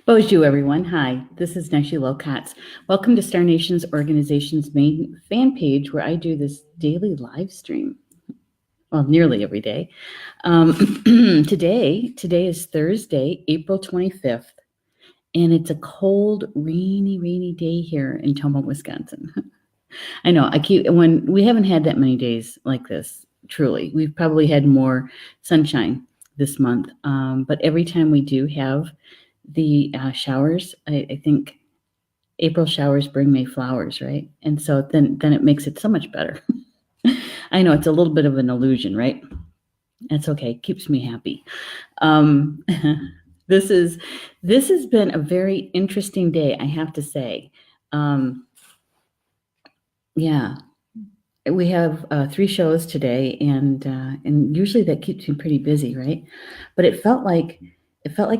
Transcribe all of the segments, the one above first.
Bonjour, everyone. Hi, this is Neshi Lokotz. Welcome to Star Nations Organization's main fan page where I do this daily live stream. Well, nearly every day. Today is Thursday, April 25th, and it's a cold, rainy day here in Tomah, Wisconsin. I know, when we haven't had that many days like this, truly. We've probably had more sunshine this month, but every time we do have the showers, I think April showers bring May flowers, right? And so then it makes it so much better. I know it's a little bit of an illusion, right? That's okay. It keeps me happy. This has been a very interesting day, I have to say. Yeah, we have 3 shows today, and usually that keeps me pretty busy, right? But it felt like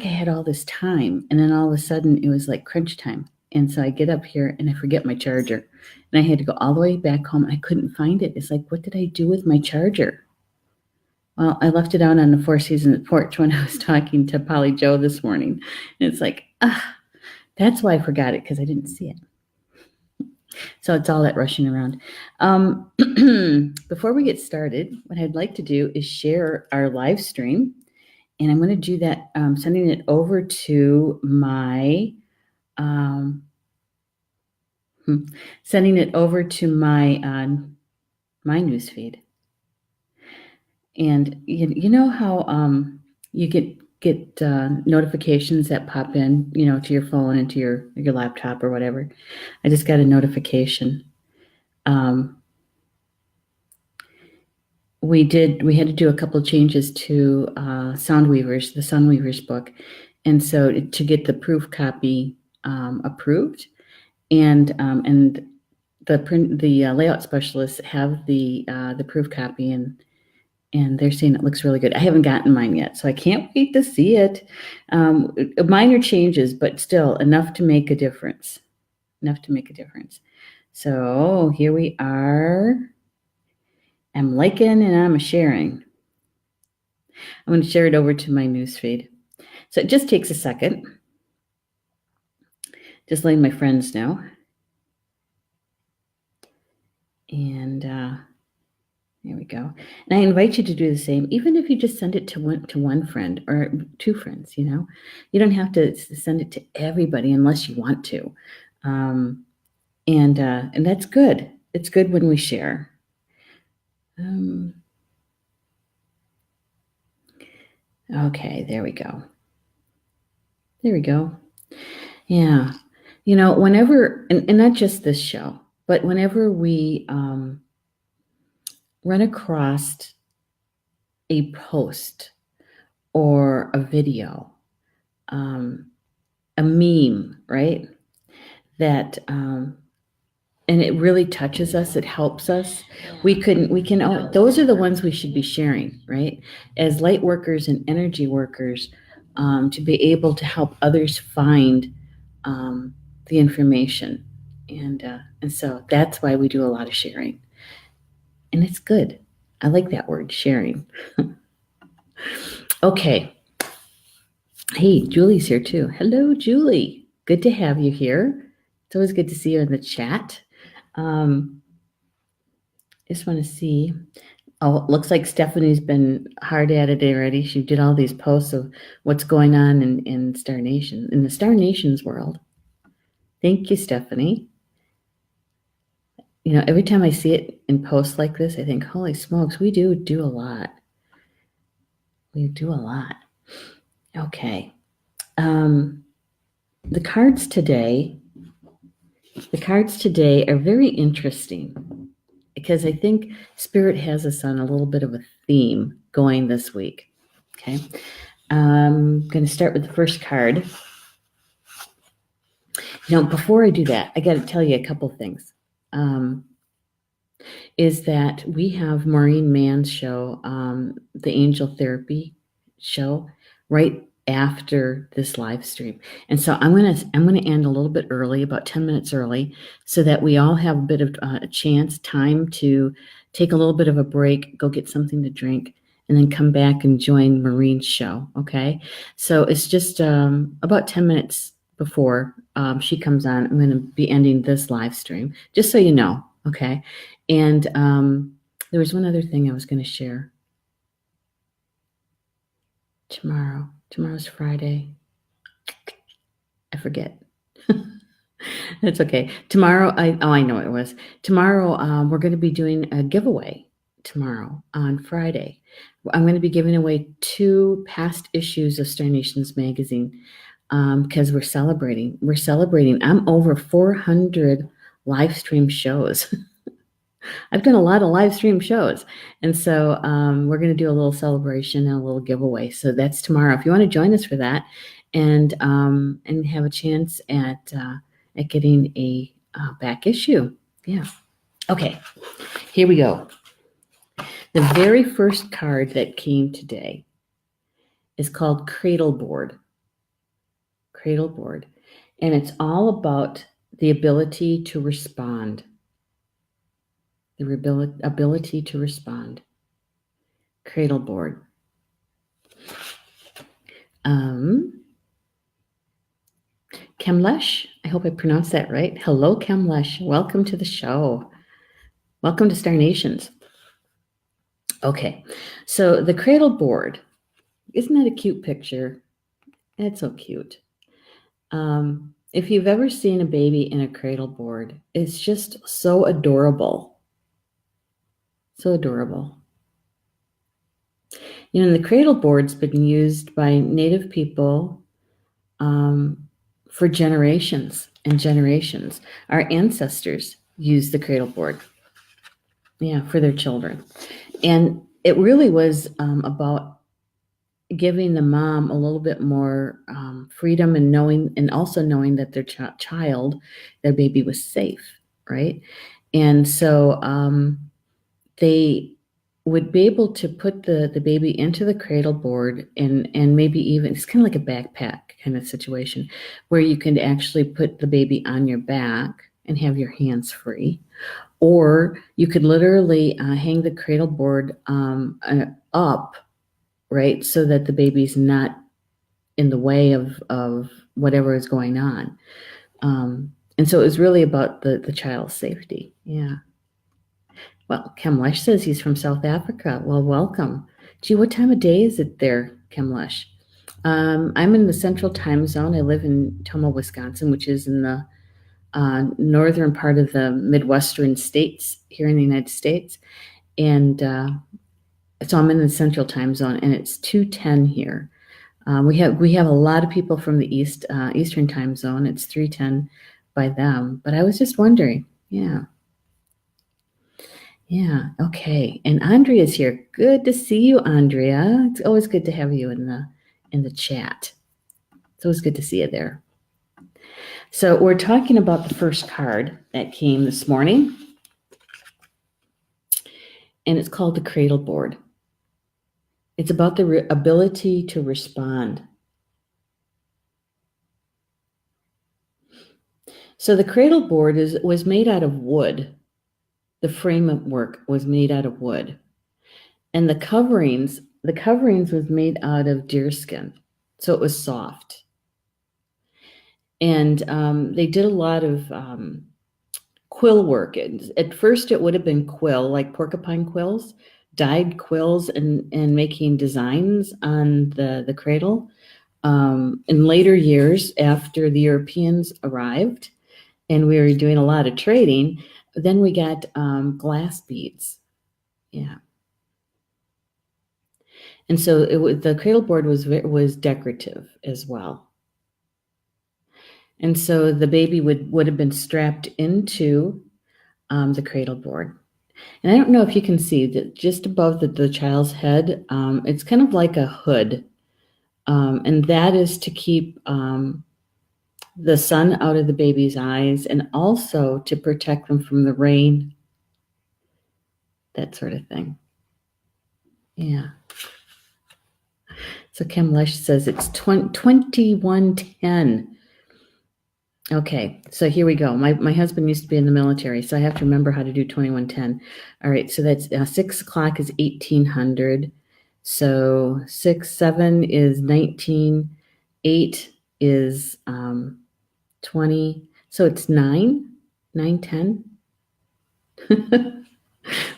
I had all this time, and then all of a sudden it was like crunch time. And so I get up here and I forget my charger, and I had to go all the way back home, and I couldn't find it. It's like, what did I do with my charger? Well, I left it out on the Four Seasons porch when I was talking to Polly Joe this morning. And it's like, that's why I forgot it, because I didn't see it. So it's all that rushing around. Before we get started, what I'd like to do is share our live stream. And I'm going to do that, sending it over to my my newsfeed. And you know how you get notifications that pop in, to your phone and to your laptop or whatever. I just got a notification. We had to do a couple of changes to the Soundweavers book, and so to get the proof copy approved, and the layout specialists have the proof copy, and they're saying it looks really good. I haven't gotten mine yet, so I can't wait to see it. Minor changes, but still enough to make a difference. So here we are. I'm liking and I'm sharing. I'm going to share it over to my newsfeed. So it just takes a second. Just letting my friends know. And there we go. And I invite you to do the same, even if you just send it to one friend or 2 friends. You don't have to send it to everybody unless you want to. And that's good. It's good when we share. Okay, there we go. Yeah. Whenever, and not just this show, but whenever we run across a post or a video, a meme, right? That, and it really touches us, it helps us. We can, those are the ones we should be sharing, right? As light workers and energy workers, to be able to help others find the information. And so that's why we do a lot of sharing. And it's good. I like that word, sharing. Okay. Hey, Julie's here too. Hello, Julie. Good to have you here. It's always good to see you in the chat. Just want to see. Oh, it looks like Stephanie's been hard at it already. She did all these posts of what's going on in Star Nation, in the Star Nations world. Thank you, Stephanie. Every time I see it in posts like this, I think, holy smokes, we do a lot. We do a lot. Okay. The cards today are very interesting because I think Spirit has us on a little bit of a theme going this week. Okay. I'm going to start with the first card. Before I do that, I got to tell you a couple things. Is that we have Maureen Mann's show, the Angel Therapy show, right after this live stream. And so I'm gonna end a little bit early, about 10 minutes early, so that we all have a bit of time to take a little bit of a break, go get something to drink, and then come back and join Maureen's show. Okay, so it's just about 10 minutes before she comes on, I'm going to be ending this live stream, just so you know, okay? And there was one other thing I was going to share. Tomorrow's Friday. I forget. That's okay. Tomorrow, I know it was. Tomorrow, we're going to be doing a giveaway tomorrow on Friday. I'm going to be giving away 2 past issues of Star Nations magazine because we're celebrating. I'm over 400 live stream shows. I've done a lot of live stream shows. And so we're going to do a little celebration and a little giveaway. So that's tomorrow. If you want to join us for that and have a chance at getting a back issue. Yeah. Okay, here we go. The very first card that came today is called Cradleboard. Cradleboard. And it's all about the ability to respond. The ability to respond. Cradleboard. Kemlesh, I hope I pronounced that right. Hello, Kemlesh. Welcome to the show. Welcome to Star Nations. Okay, so the Cradleboard. Isn't that a cute picture? It's so cute. If you've ever seen a baby in a Cradleboard, it's just so adorable. So adorable. You know, the Cradleboard's been used by Native people for generations and generations. Our ancestors used the Cradleboard, for their children. And it really was about giving the mom a little bit more freedom and also knowing that their child, their baby, was safe, right? And so they would be able to put the baby into the Cradleboard and maybe even, it's kind of like a backpack kind of situation where you can actually put the baby on your back and have your hands free. Or you could literally hang the Cradleboard up, right, so that the baby's not in the way of whatever is going on. And so it was really about the child's safety. Yeah. Well, Kemlesh says he's from South Africa. Well, welcome. Gee, what time of day is it there, Kemlesh? I'm in the Central Time Zone. I live in Tomah, Wisconsin, which is in the northern part of the Midwestern states here in the United States. And so I'm in the Central Time Zone, and it's 2:10 here. We have a lot of people from the Eastern Time Zone. It's 3:10 by them. But I was just wondering, yeah. Okay. And Andrea's here. Good to see you, Andrea. It's always good to have you in the chat. It's always good to see you there. So we're talking about the first card that came this morning, and it's called the Cradleboard. It's about the ability to respond. So the Cradleboard was made out of wood. The framework was made out of wood, and the coverings was made out of deerskin, so it was soft. And they did a lot of quill work. At first, it would have been quill, like porcupine quills, dyed quills, and making designs on the cradle. In later years, after the Europeans arrived, and we were doing a lot of trading, then we got glass beads. Yeah. And so the Cradleboard was decorative as well. And so the baby would have been strapped into the Cradleboard. And I don't know if you can see that just above the child's head, it's kind of like a hood. And that is to keep the sun out of the baby's eyes and also to protect them from the rain, that sort of thing. Yeah. So Kemlesh says it's 2110. Okay, so here we go. My husband used to be in the military, so I have to remember how to do 2110. All right, so that's 6 o'clock is 1800. So 6, 7 is 19. 8 is 20. So it's 9, 10.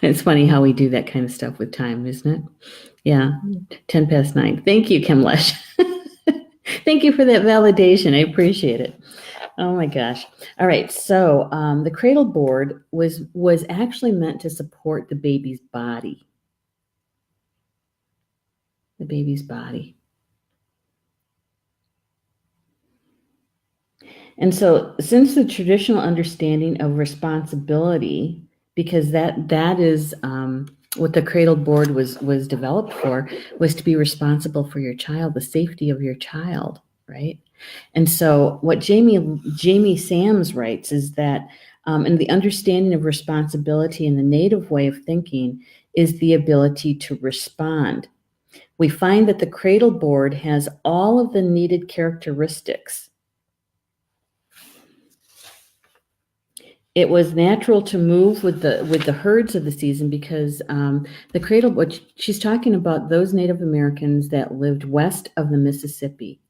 It's funny how we do that kind of stuff with time, isn't it? Yeah, 10 past 9. Thank you, Kimlesh. Thank you for that validation. I appreciate it. Oh my gosh. All right. So the cradle board was actually meant to support the baby's body. The baby's body. And so since the traditional understanding of responsibility, because that is what the cradle board was developed for, was to be responsible for your child, the safety of your child, right? And so what Jamie Sams writes is that in the understanding of responsibility in the native way of thinking is the ability to respond. We find that the cradle board has all of the needed characteristics. It was natural to move with the herds of the season because the cradle board, she's talking about those Native Americans that lived west of the Mississippi.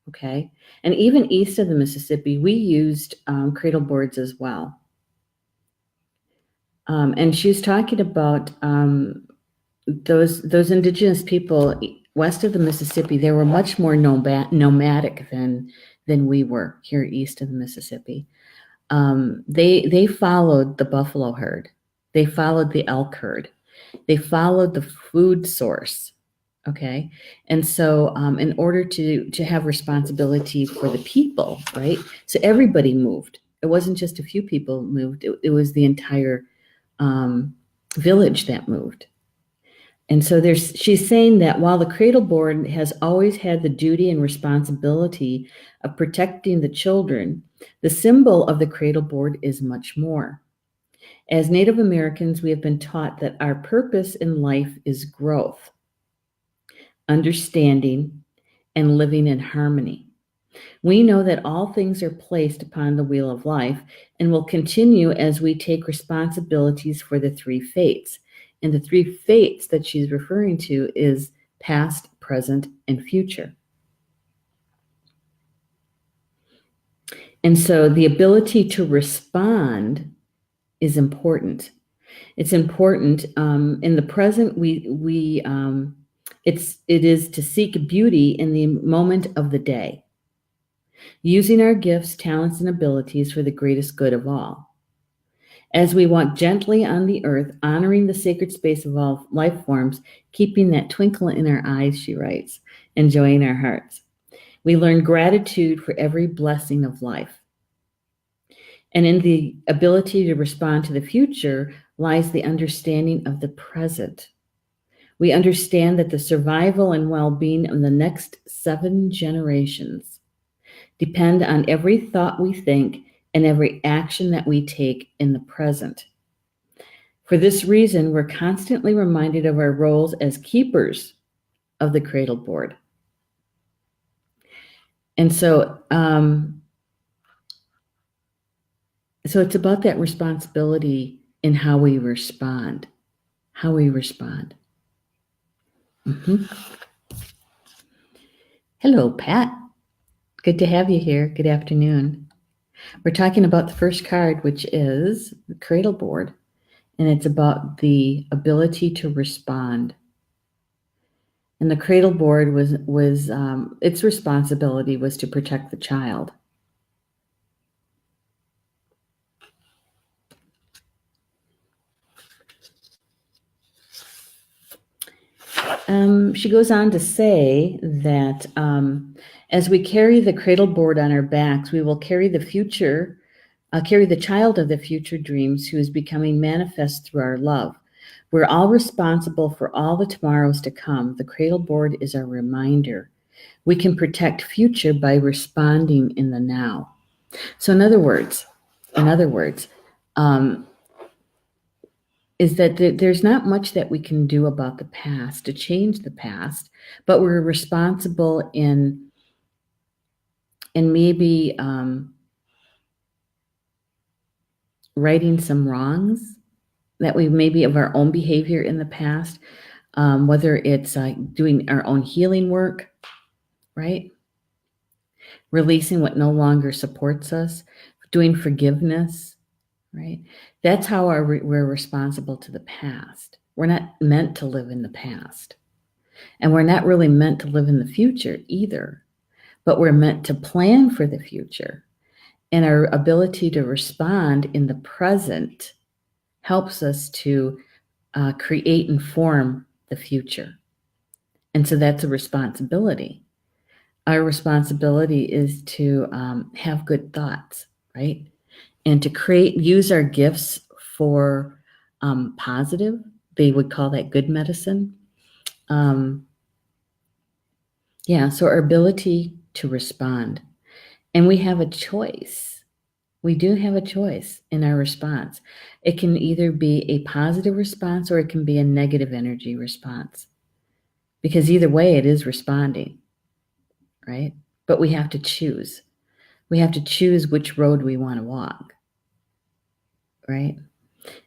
Okay, and even east of the Mississippi, we used cradle boards as well. And she's talking about those indigenous people west of the Mississippi. They were much more nomadic than we were here east of the Mississippi. They followed the buffalo herd. They followed the elk herd. They followed the food source. Okay. And so in order to have responsibility for the people, right? So everybody moved. It wasn't just a few people moved. It was the entire village that moved. And so she's saying that while the cradle board has always had the duty and responsibility of protecting the children, the symbol of the cradle board is much more. As Native Americans, we have been taught that our purpose in life is growth, understanding, and living in harmony. We know that all things are placed upon the wheel of life and will continue as we take responsibilities for the three fates. And the three fates that she's referring to is past, present, and future. And so the ability to respond is important. It's important. In the present, it is to seek beauty in the moment of the day, using our gifts, talents, and abilities for the greatest good of all. As we walk gently on the earth, honoring the sacred space of all life forms, keeping that twinkle in our eyes, she writes, and joy in our hearts. We learn gratitude for every blessing of life. And in the ability to respond to the future lies the understanding of the present. We understand that the survival and well-being of the next 7 generations depend on every thought we think and every action that we take in the present. For this reason, we're constantly reminded of our roles as keepers of the cradle board. And so it's about that responsibility in how we respond. Mm-hmm. Hello, Pat. Good to have you here. Good afternoon. We're talking about the first card, which is the cradle board, and it's about the ability to respond. And the cradle board was its responsibility was to protect the child. She goes on to say that as we carry the cradle board on our backs, we will carry the child of the future dreams who is becoming manifest through our love. We're all responsible for all the tomorrows to come. The cradle board is our reminder. We can protect future by responding in the now. So in other words, is that there's not much that we can do about the past to change the past, but we're responsible in maybe righting some wrongs that we maybe of our own behavior in the past, whether it's doing our own healing work, right? releasing what no longer supports us, doing forgiveness, right? That's how we're responsible to the past. We're not meant to live in the past. And we're not really meant to live in the future either, but we're meant to plan for the future. And our ability to respond in the present helps us to create and form the future. And so that's a responsibility. Our responsibility is to have good thoughts, right? And to use our gifts for positive. They would call that good medicine. So our ability to respond. And we have a choice. We do have a choice in our response. It can either be a positive response or it can be a negative energy response. Because either way, it is responding, right? But we have to choose. We have to choose which road we want to walk, right?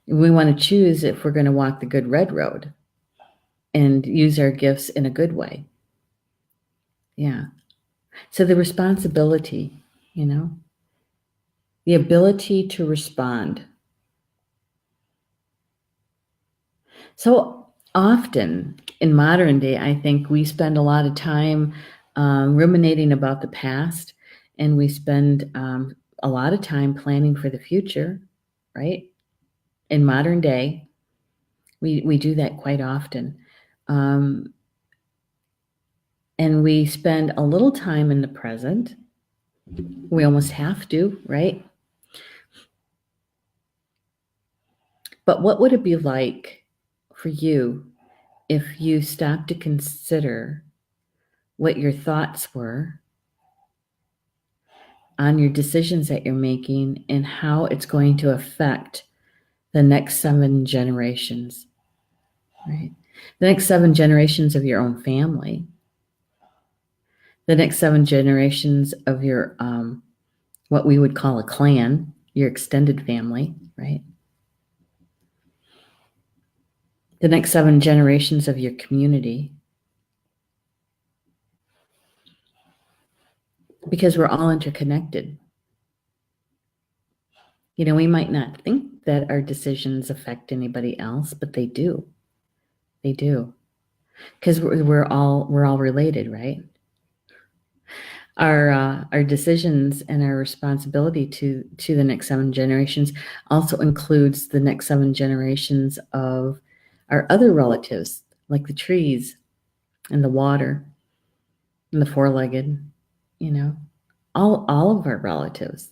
We want to choose if we're going to walk the good red road and use our gifts in a good way. Yeah. So the responsibility, the ability to respond. So often in modern day, I think we spend a lot of time ruminating about the past, and we spend a lot of time planning for the future, right? In modern day, we do that quite often. And we spend a little time in the present. We almost have to, right? But what would it be like for you if you stopped to consider what your thoughts were on your decisions that you're making and how it's going to affect the next 7 generations, right? The next 7 generations of your own family, the next 7 generations of your, what we would call a clan, your extended family, right? The next 7 generations of your community. Because we're all interconnected. We might not think that our decisions affect anybody else, but they do. They do. Because we're all related, right? Our decisions and our responsibility to the next 7 generations also includes the next 7 generations of our other relatives, like the trees and the water and the four-legged, all of our relatives.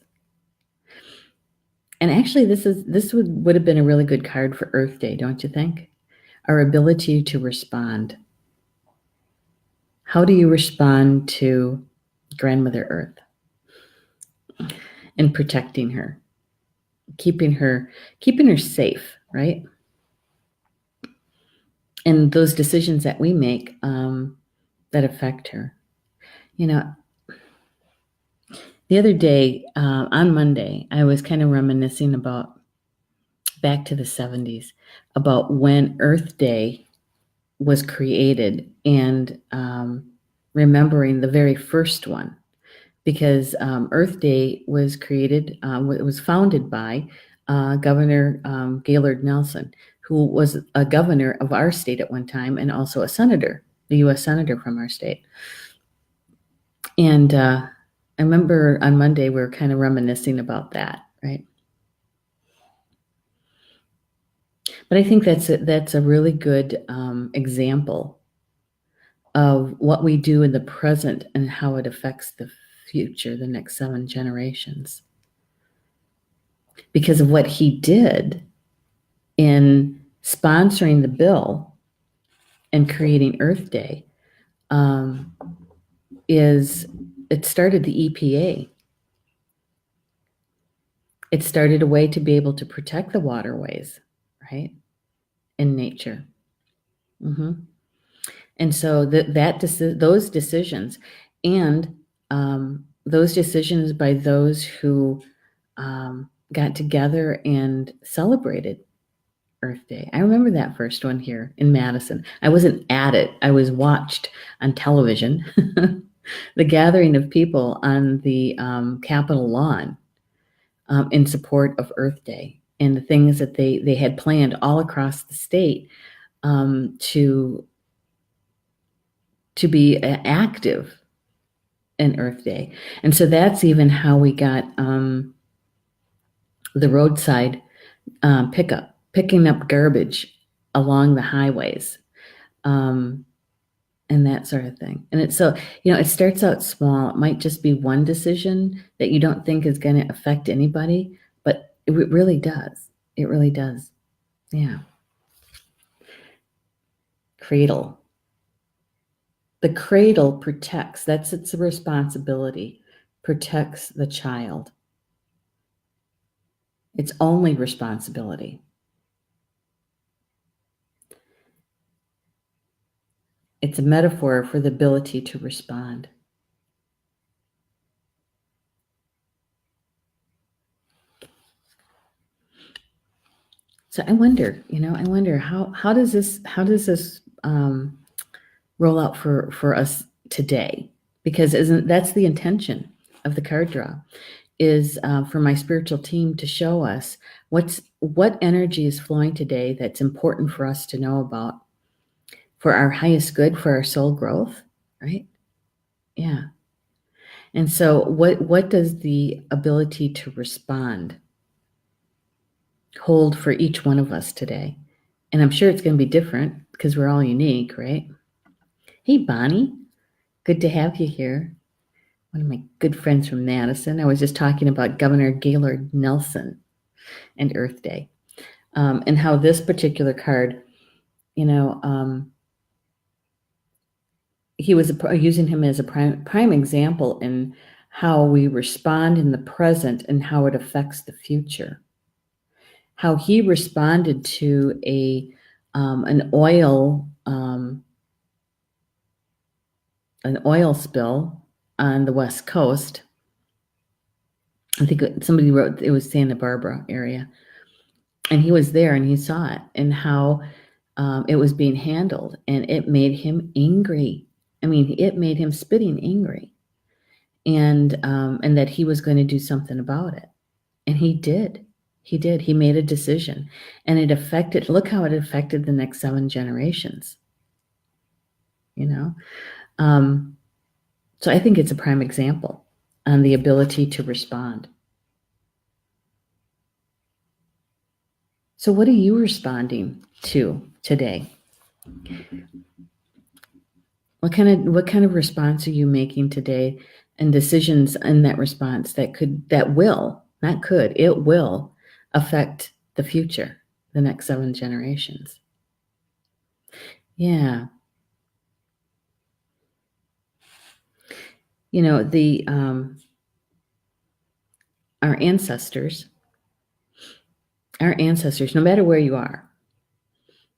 And actually, this would have been a really good card for Earth Day, don't you think? Our ability to respond. How do you respond to Grandmother Earth and protecting her, keeping her safe, right? And those decisions that we make that affect her. The other day, on Monday, I was kind of reminiscing about back to the 70s, about when Earth Day was created and remembering the very first one, because Earth Day was created, it was founded by Governor Gaylord Nelson, who was a governor of our state at one time and also a senator, the U.S. senator from our state. And I remember on Monday we were kind of reminiscing about that, right? But I think that's a really good example of what we do in the present and how it affects the future, the next 7 generations. Because of what he did in sponsoring the bill and creating Earth Day, it started the EPA. It started a way to be able to protect the waterways, right, in nature. Mm-hmm. And so those decisions, and those decisions by those who got together and celebrated Earth Day. I remember that first one here in Madison. I wasn't at it. I was watched on television. the gathering of people on the Capitol lawn in support of Earth Day and the things that they had planned all across the state to be active in Earth Day. And so that's even how we got the roadside picking up garbage along the highways, and that sort of thing. And it's so, it starts out small. It might just be one decision that you don't think is going to affect anybody, but it really does. It really does. Yeah. Cradle. The cradle protects, that's its responsibility, protects the child. Its only responsibility. It's a metaphor for the ability to respond. So I wonder, how does this roll out for us today? Because that's the intention of the card draw, is for my spiritual team to show us what energy is flowing today that's important for us to know about, for our highest good, for our soul growth, right? Yeah. And so what does the ability to respond hold for each one of us today? And I'm sure it's going to be different because we're all unique, right? Hey, Bonnie, good to have you here. One of my good friends from Madison. I was just talking about Governor Gaylord Nelson and Earth Day, and how this particular card, he was using him as a prime example in how we respond in the present and how it affects the future. How he responded to an oil spill on the West Coast. I think somebody wrote it was Santa Barbara area, and he was there and he saw it and how it was being handled, and it made him angry. I mean, it made him spitting angry, and that he was going to do something about it, and he did. He did. He made a decision, and it affected. Look how it affected the next 7 generations. So I think it's a prime example on the ability to respond. So what are you responding to today? What kind of response are you making today, and decisions in that response it will affect the future, the next 7 generations. Yeah. Our ancestors, no matter where you are,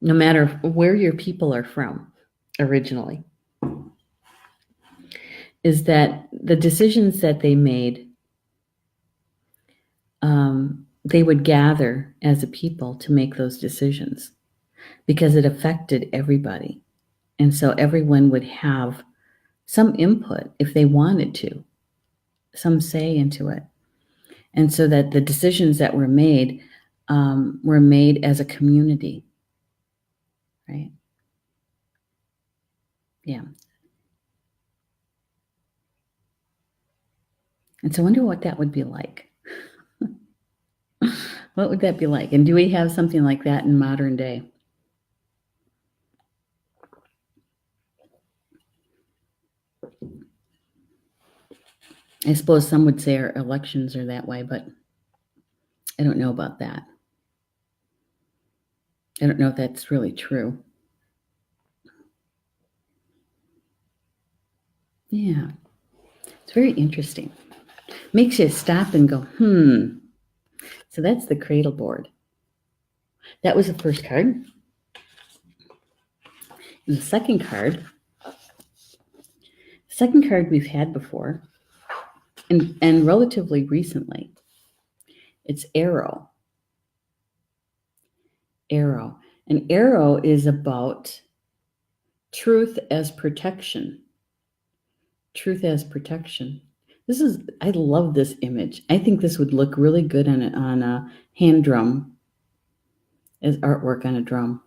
no matter where your people are from originally, is that the decisions that they made, they would gather as a people to make those decisions because it affected everybody. And so everyone would have some input if they wanted to, some say into it. And so that the decisions that were made as a community, right? Yeah. And so I wonder what that would be like. What would that be like? And do we have something like that in modern day? I suppose some would say our elections are that way, but I don't know about that. I don't know if that's really true. Yeah. It's very interesting. Makes you stop and go, So that's the Cradleboard. That was the first card. And the second card we've had before, and relatively recently. It's Arrow. Arrow. An arrow is about truth as protection. Truth as protection. I love this image. I think this would look really good on a hand drum, as artwork on a drum.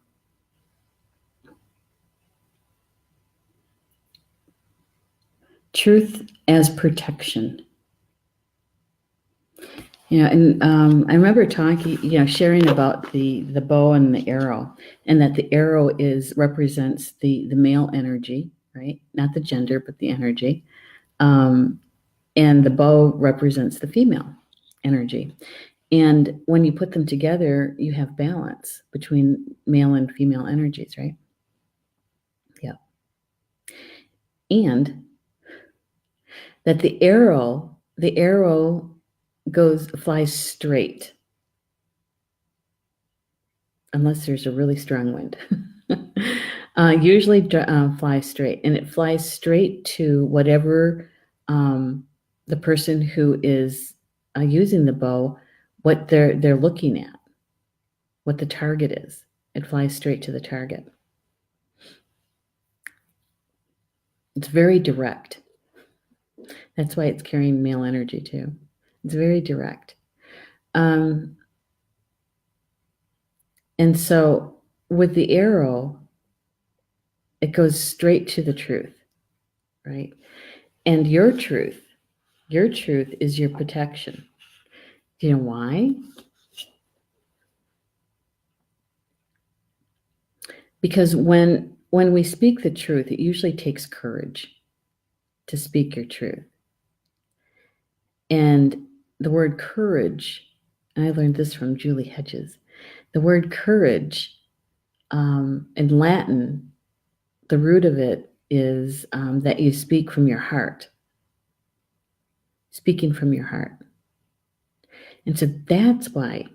Truth as protection. And I remember talking, sharing about the bow and the arrow, and that the arrow represents the male energy, right? Not the gender, but the energy. And the bow represents the female energy. And when you put them together, you have balance between male and female energies, right? Yeah. And that the arrow flies straight, unless there's a really strong wind. Usually flies straight, and it flies straight to whatever the person who is using the bow, what they're looking at, what the target is. It flies straight to the target. It's very direct. That's why it's carrying male energy too. It's very direct. And so with the arrow, it goes straight to the truth, right? And your truth is your protection. Do you know why? Because when we speak the truth, it usually takes courage to speak your truth. And the word courage, and I learned this from Julie Hedges, the word courage in Latin, the root of it is that you speak from your heart. Speaking from your heart. And so that's why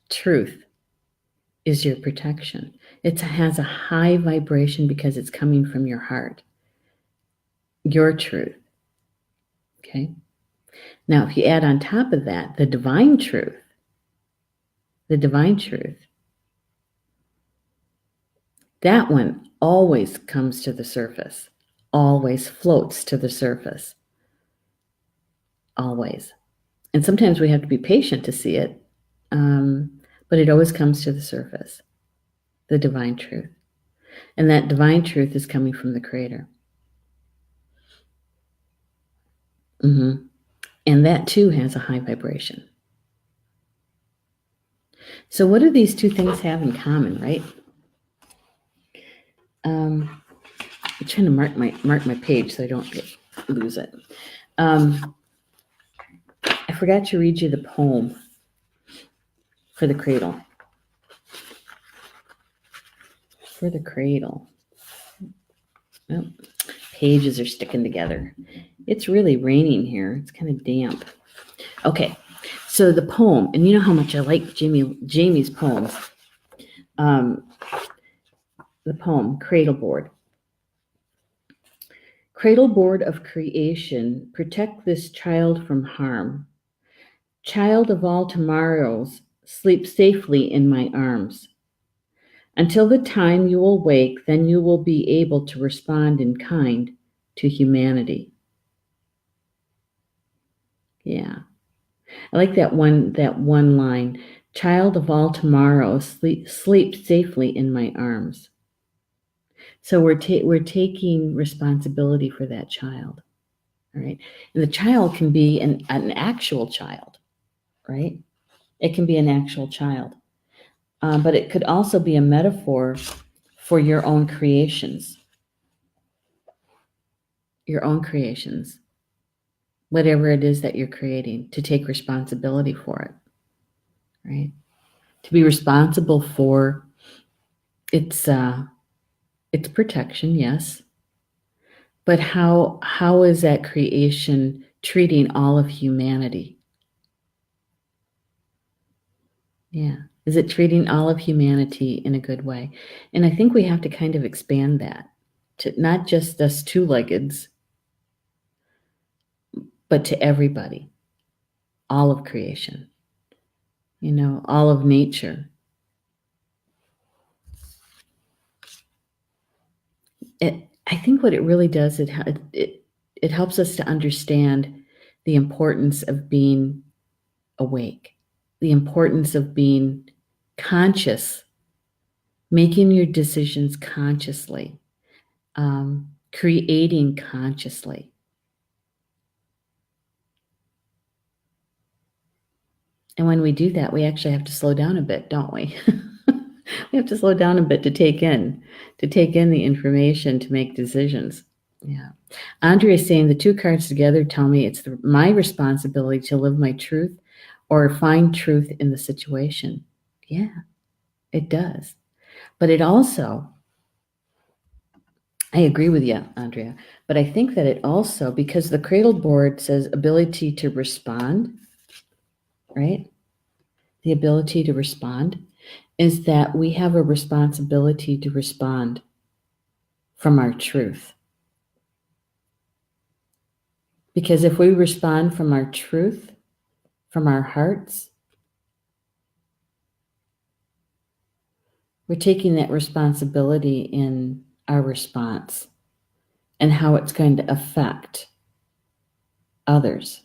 truth is your protection. It has a high vibration because it's coming from your heart. Your truth. Okay? Now, if you add on top of that the divine truth, that one always comes to the surface, always floats to the surface. Always. And sometimes we have to be patient to see it, but it always comes to the surface, the divine truth. And that divine truth is coming from the Creator. And that too has a high vibration. So what do these two things have in common, right? I'm trying to mark my page so I don't lose it. I forgot to read you the poem for the cradle. For the cradle. Oh, pages are sticking together. It's really raining here. It's kind of damp. Okay, so the poem, and you know how much I like Jamie's poems. The poem, Cradleboard. Cradleboard of creation, protect this child from harm. Child of all tomorrows, sleep safely in my arms. Until the time you will wake, then you will be able to respond in kind to humanity. Yeah. I like that one line. Child of all tomorrows, sleep safely in my arms. So we're taking responsibility for that child, all right? And the child can be an actual child, right? It can be an actual child. But it could also be a metaphor for your own creations. Your own creations. Whatever it is that you're creating, to take responsibility for it, right? To be responsible for its protection, yes. But how is that creation treating all of humanity? Yeah. Is it treating all of humanity in a good way? And I think we have to kind of expand that to not just us two-leggeds, but to everybody, all of creation, all of nature. I think what it really does, it It helps us to understand the importance of being awake, the importance of being conscious, making your decisions consciously, creating consciously. And when we do that, we actually have to slow down a bit, don't we? We have to slow down a bit to take in the information, to make decisions. Yeah. Andrea is saying the two cards together tell me it's my responsibility to live my truth or find truth in the situation. Yeah, it does. But it also, I agree with you, Andrea, but I think that it also, because the Cradleboard says ability to respond, right? The ability to respond is that we have a responsibility to respond from our truth. Because if we respond from our truth, from our hearts, we're taking that responsibility in our response and how it's going to affect others.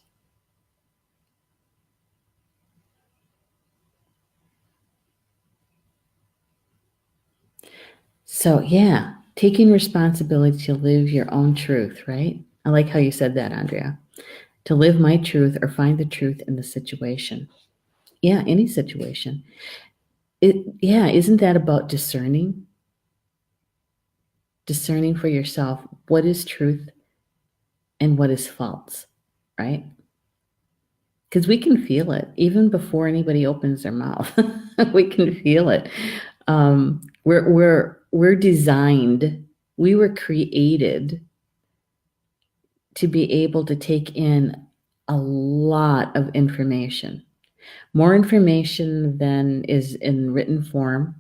So, yeah, taking responsibility to live your own truth, right? I like how you said that, Andrea. To live my truth or find the truth in the situation. Yeah, any situation. Isn't that about discerning? Discerning for yourself what is truth and what is false, right? Because we can feel it even before anybody opens their mouth. We can feel it. We're designed. We were created to be able to take in a lot of information, more information than is in written form,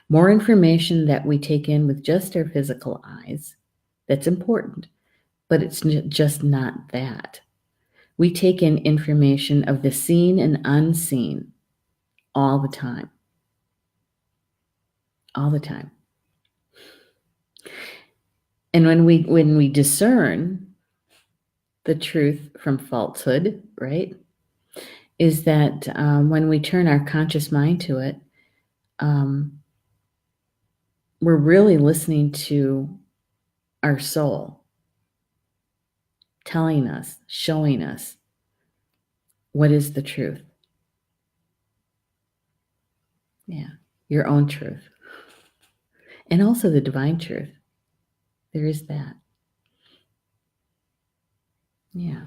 more information that we take in with just our physical eyes. That's important, but it's just not that. We take in information of the seen and unseen all the time. All the time. And when we discern the truth from falsehood, right, is that when we turn our conscious mind to it, we're really listening to our soul telling us, showing us what is the truth. Yeah, your own truth. And also the divine truth. There is that. Yeah.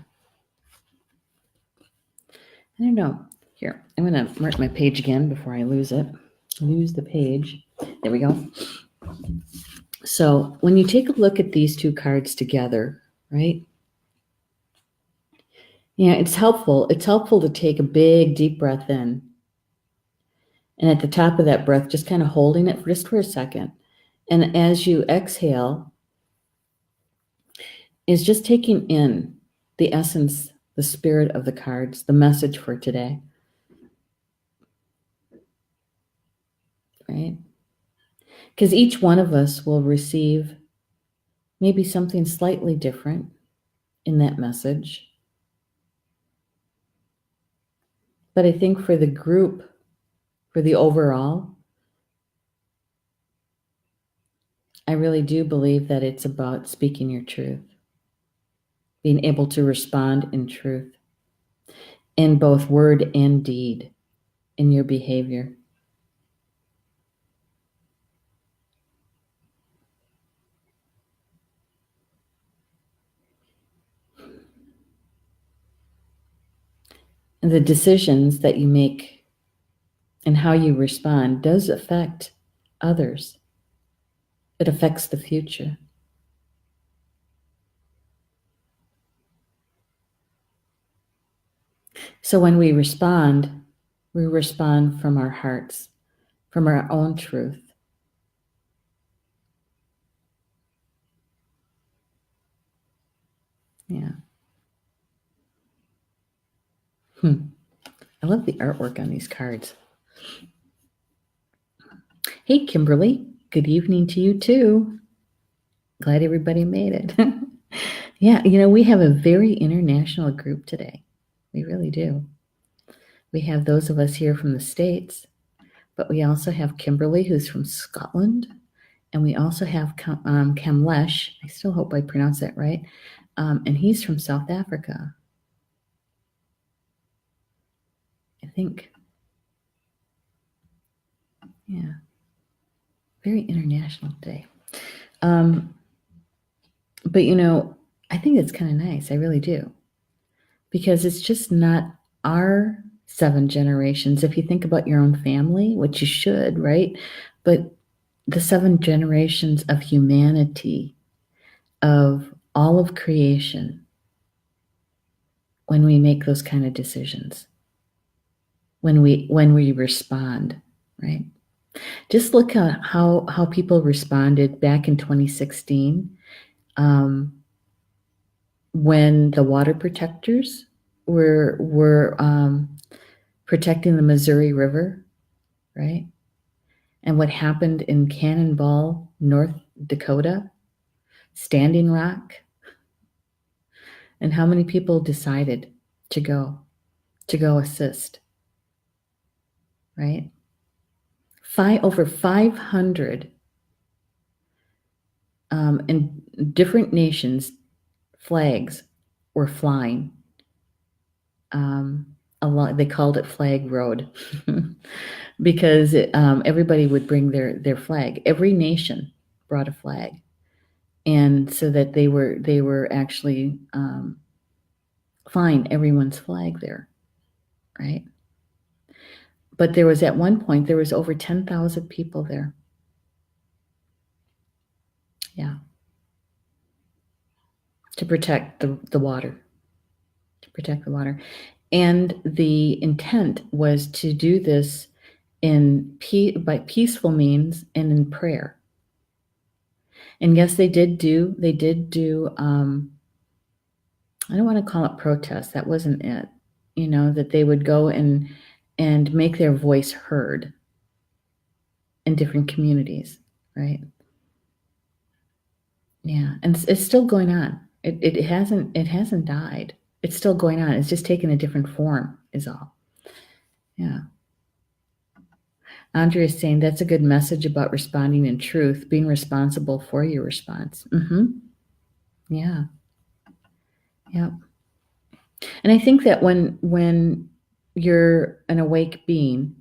I don't know. Here, I'm going to mark my page again before I lose it. Lose the page. There we go. So when you take a look at these two cards together, right? Yeah, it's helpful. It's helpful to take a big, deep breath in. And at the top of that breath, just kind of holding it just for a second. And as you exhale, is just taking in the essence, the spirit of the cards, the message for today. Right? Because each one of us will receive maybe something slightly different in that message. But I think for the group, for the overall, I really do believe that it's about speaking your truth, being able to respond in truth, in both word and deed, in your behavior. And the decisions that you make and how you respond does affect others. It affects the future. So when we respond from our hearts, from our own truth. Yeah. I love the artwork on these cards. Hey, Kimberly. Good evening to you too. Glad everybody made it. Yeah, you know, we have a very international group today. We really do. We have those of us here from the States, but we also have Kimberly, who's from Scotland, and we also have Kamlesh. I still hope I pronounced that right. And he's from South Africa, I think. Yeah, very international day. But you know, I think it's kind of nice. I really do. Because it's just not our 7 generations. If you think about your own family, which you should, right? But the 7 generations of humanity, of all of creation, when we make those kind of decisions, when we respond, right? Just look at how people responded back in 2016, when the water protectors were protecting the Missouri River, right? And what happened in Cannonball, North Dakota, Standing Rock, and how many people decided to go assist, right? Over 500 in different nations flags were flying. They called it Flag Road because everybody would bring their flag. Every nation brought a flag, and so that they were actually flying everyone's flag there, right? But there was at one point there was over 10,000 people there. Yeah, to protect the water, and the intent was to do this by peaceful means and in prayer. And yes, they did do I don't want to call it protest. That wasn't it. You know, that they would go and make their voice heard in different communities, right? Yeah, and it's still going on. It hasn't died. It's still going on. It's just taken a different form, is all. Yeah. Andrea is saying that's a good message about responding in truth, being responsible for your response. Yeah. Yep. And I think that when you're an awake being,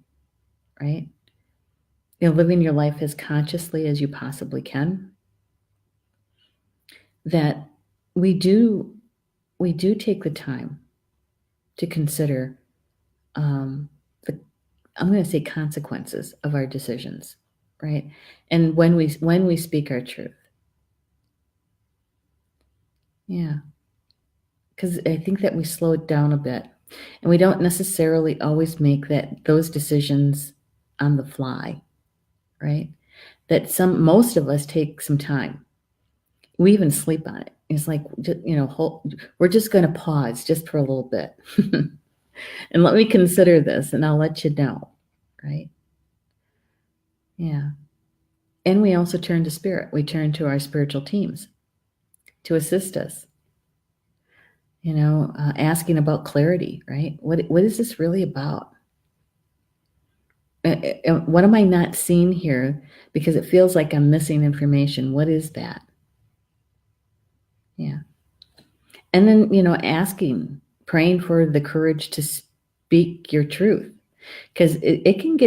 right? You're living your life as consciously as you possibly can, that we do take the time to consider the, I'm going to say, consequences of our decisions, right? And when we speak our truth. Yeah. Because I think that we slow it down a bit, and we don't necessarily always make those decisions on the fly, right? That most of us take some time. We even sleep on it. It's like, you know, we're just going to pause just for a little bit and let me consider this, and I'll let you know, right? Yeah. And we also turn to spirit. We turn to our spiritual teams to assist us, you know, asking about clarity, right? What is this really about? What am I not seeing here? Because it feels like I'm missing information. What is that? Yeah. And then, you know, praying for the courage to speak your truth. Because it can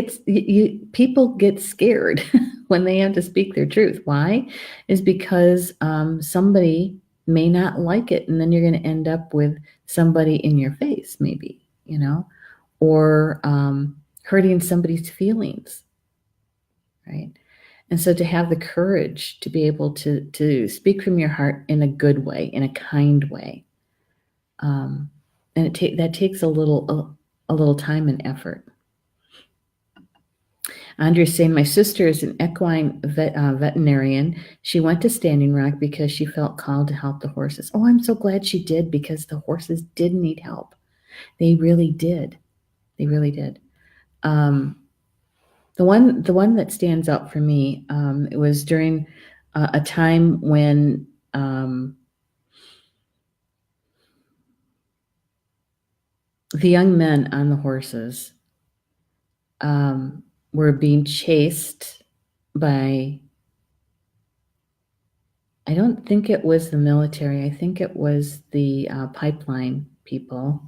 people get scared when they have to speak their truth. Why? Is because somebody may not like it, and then you're going to end up with somebody in your face, maybe, you know, or hurting somebody's feelings, right? And so to have the courage to be able to speak from your heart in a good way, in a kind way, and that takes a little time and effort. Andrea's saying, my sister is an equine veterinarian. She went to Standing Rock because she felt called to help the horses. Oh, I'm so glad she did, because the horses did need help. They really did. They really did. The one that stands out for me, it was during a time when the young men on the horses were being chased by, I don't think it was the military. I think it was the pipeline people.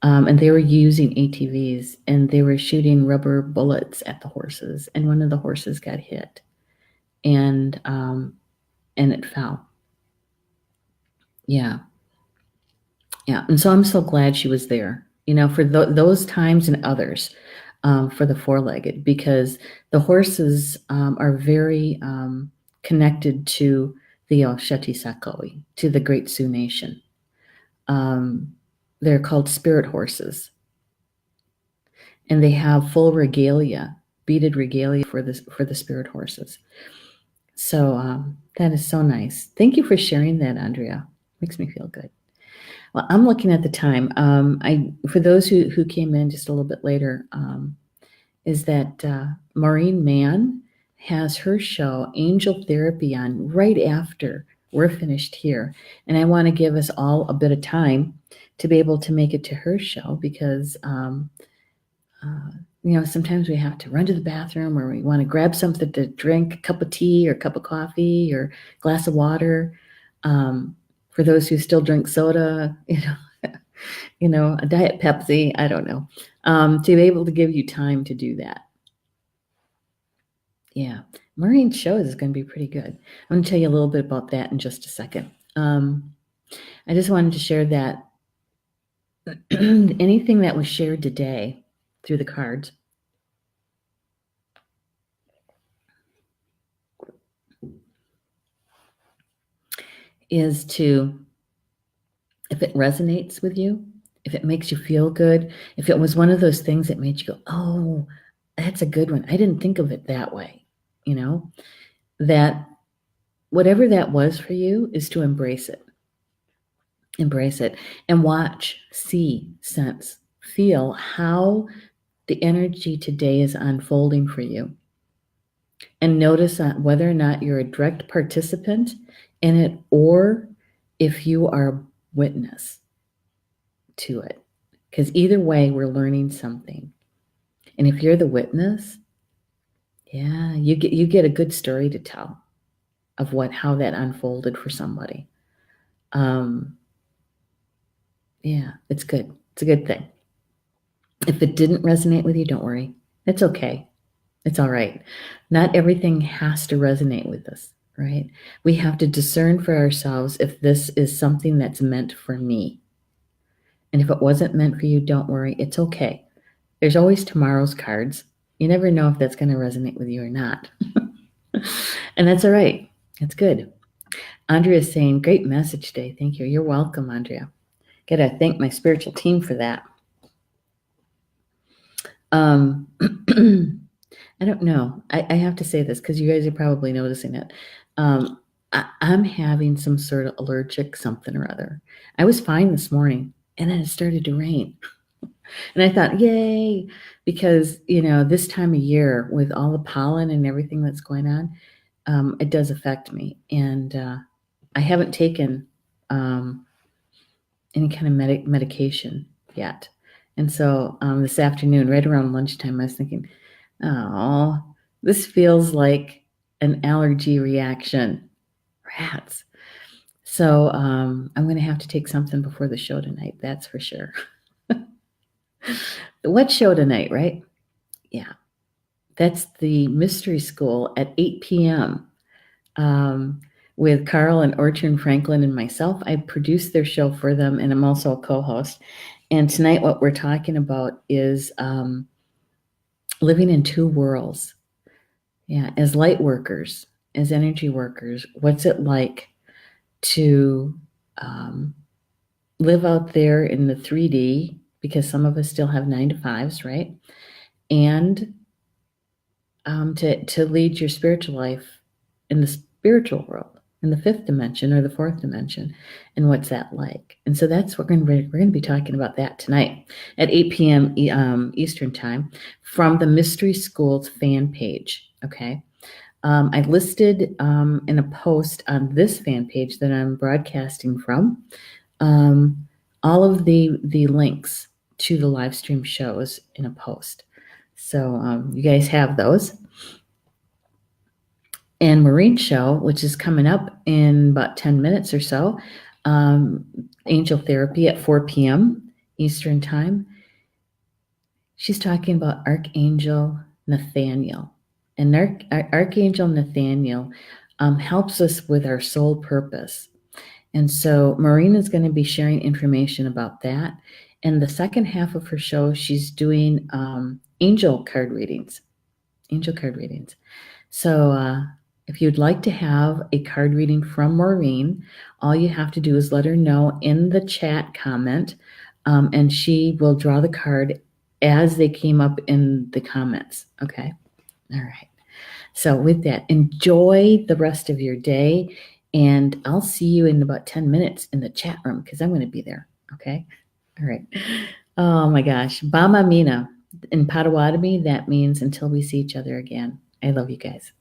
And they were using ATVs, and they were shooting rubber bullets at the horses, and one of the horses got hit, and it fell. Yeah, yeah. And so I'm so glad she was there, for those times and others, for the four-legged, because the horses are very connected to the Osheti Sakoi, to the Great Sioux Nation. They're called spirit horses, and they have full regalia, beaded regalia for the spirit horses. So that is so nice. Thank you for sharing that, Andrea. Makes me feel good. Well, I'm looking at the time. For those who came in just a little bit later, is that Maureen Mann has her show Angel Therapy on right after we're finished here, and I want to give us all a bit of time to be able to make it to her show, because sometimes we have to run to the bathroom, or we want to grab something to drink, a cup of tea or a cup of coffee or a glass of water. For those who still drink soda, a Diet Pepsi, I don't know, to be able to give you time to do that. Yeah, Maureen's show is going to be pretty good. I'm going to tell you a little bit about that in just a second. I just wanted to share that anything that was shared today through the cards is to, if it resonates with you, if it makes you feel good, if it was one of those things that made you go, oh, that's a good one, I didn't think of it that way, that whatever that was for you is to embrace it. Embrace it and watch, see, sense, feel how the energy today is unfolding for you. And notice whether or not you're a direct participant in it, or if you are a witness to it. Because either way, we're learning something. And if you're the witness, yeah, you get a good story to tell of how that unfolded for somebody. Yeah, it's good. It's a good thing. If it didn't resonate with you, don't worry. It's okay. It's all right. Not everything has to resonate with us, right? We have to discern for ourselves if this is something that's meant for me. And if it wasn't meant for you, don't worry. It's okay. There's always tomorrow's cards. You never know if that's going to resonate with you or not. And that's all right. That's good. Andrea is saying, great message today. Thank you. You're welcome, Andrea. Got to thank my spiritual team for that. I don't know. I have to say this because you guys are probably noticing it. I'm having some sort of allergic something or other. I was fine this morning, and then it started to rain. And I thought, yay, because, this time of year with all the pollen and everything that's going on, it does affect me. And I haven't taken any kind of medication yet. And so this afternoon, right around lunchtime, I was thinking, oh, this feels like an allergy reaction. Rats. So I'm going to have to take something before the show tonight. That's for sure. What show tonight, right? Yeah. That's the Mystery School at 8 p.m. With Carl and Orchard Franklin and myself. I produce their show for them, and I'm also a co-host. And tonight what we're talking about is living in two worlds. Yeah, as light workers, as energy workers, what's it like to live out there in the 3D, because some of us still have 9-to-5s, right? And to lead your spiritual life in the spiritual world, in the fifth dimension or the fourth dimension, and what's that like? And so that's what we're going to be talking about that tonight at 8 p.m. Eastern time from the Mystery Schools fan page. Okay. I listed in a post on this fan page that I'm broadcasting from all of the links to the live stream shows in a post. So you guys have those. And Maureen's show, which is coming up in about 10 minutes or so, Angel Therapy at 4 p.m. Eastern Time. She's talking about Archangel Nathaniel. And Archangel Nathaniel helps us with our soul purpose. And so Maureen is going to be sharing information about that. And the second half of her show, she's doing angel card readings. Angel card readings. So if you'd like to have a card reading from Maureen, all you have to do is let her know in the chat comment, and she will draw the card as they came up in the comments. Okay? All right. So with that, enjoy the rest of your day, and I'll see you in about 10 minutes in the chat room because I'm going to be there. Okay? All right. Oh my gosh. Bama Mina. In Potawatomi, that means until we see each other again. I love you guys.